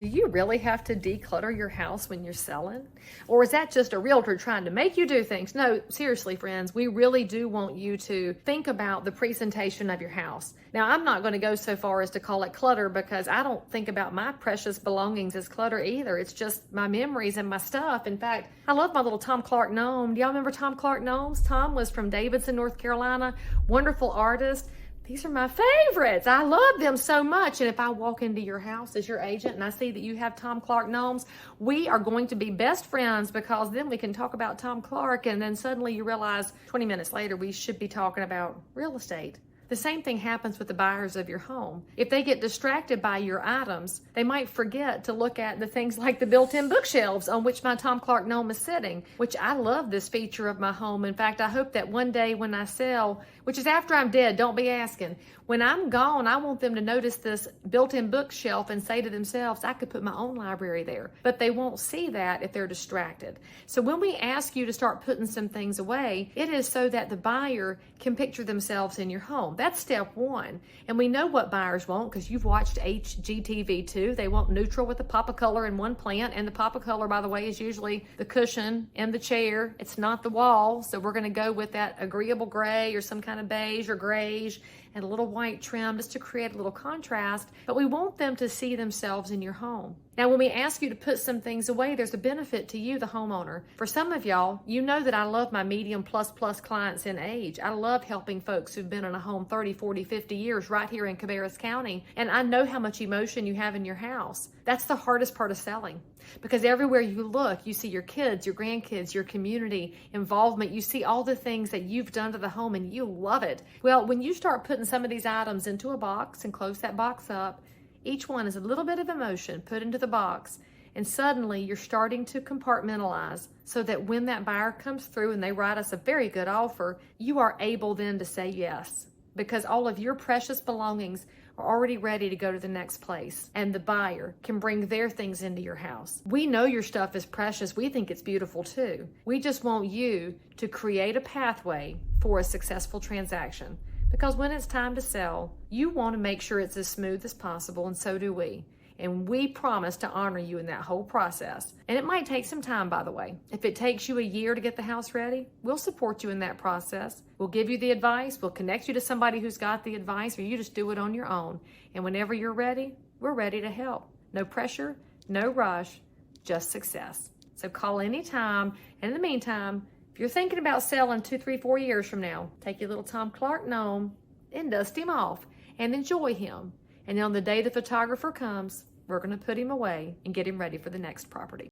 Do you really have to declutter your house when you're selling? Or is that just a realtor trying to make you do things? No, seriously, friends, we really do want you to think about the presentation of your house. Now, I'm not going to go so far as to call it clutter because I don't think about my precious belongings as clutter either. It's just my memories and my stuff. In fact, I love my little Clark Gnome. Do y'all remember Clark Gnomes? Tom was from Davidson, North Carolina, wonderful artist. These are my favorites. I love them so much. And if I walk into your house as your agent and I see that you have Clark Gnomes, we are going to be best friends because then we can talk about Tom Clark and then suddenly you realize 20 minutes later we should be talking about real estate. The same thing happens with the buyers of your home. If they get distracted by your items, they might forget to look at the things like the built-in bookshelves on which my Clark Gnome is sitting, which I love this feature of my home. In fact, I hope that one day when I sell, which is after I'm dead, don't be asking, when I'm gone, I want them to notice this built-in bookshelf and say to themselves, I could put my own library there. But they won't see that if they're distracted. So when we ask you to start putting some things away, it is so that the buyer can picture themselves in your home. That's step one. And we know what buyers want because you've watched HGTV too. They want neutral with a pop of color in one plant. And the pop of color, by the way, is usually the cushion and the chair. It's not the wall. So we're going to go with that agreeable gray or some kind of beige or grayish and a little white trim just to create a little contrast. But we want them to see themselves in your home. Now, when we ask you to put some things away, there's a benefit to you, the homeowner. For some of y'all, you know that I love my medium plus clients in age. I love helping folks who've been in a home 30, 40, 50 years right here in Cabarrus County. And I know how much emotion you have in your house. That's the hardest part of selling because everywhere you look, you see your kids, your grandkids, your community involvement. You see all the things that you've done to the home and you love it. Well, when you start putting some of these items into a box and close that box up, each one is a little bit of emotion put into the box, and suddenly you're starting to compartmentalize so that when that buyer comes through and they write us a very good offer, you are able then to say yes because all of your precious belongings are already ready to go to the next place and the buyer can bring their things into your house. We know your stuff is precious. We think it's beautiful too. We just want you to create a pathway for a successful transaction. Because when it's time to sell, you want to make sure it's as smooth as possible, and so do we. And we promise to honor you in that whole process. And it might take some time, by the way. If it takes you a year to get the house ready, we'll support you in that process. We'll give you the advice. We'll connect you to somebody who's got the advice, or you just do it on your own. And whenever you're ready, we're ready to help. No pressure, no rush, just success. So call anytime. And in the meantime, if you're thinking about selling 2, 3, 4 years from now, take your little Clark Gnome and dust him off and enjoy him. And on the day the photographer comes, we're going to put him away and get him ready for the next property.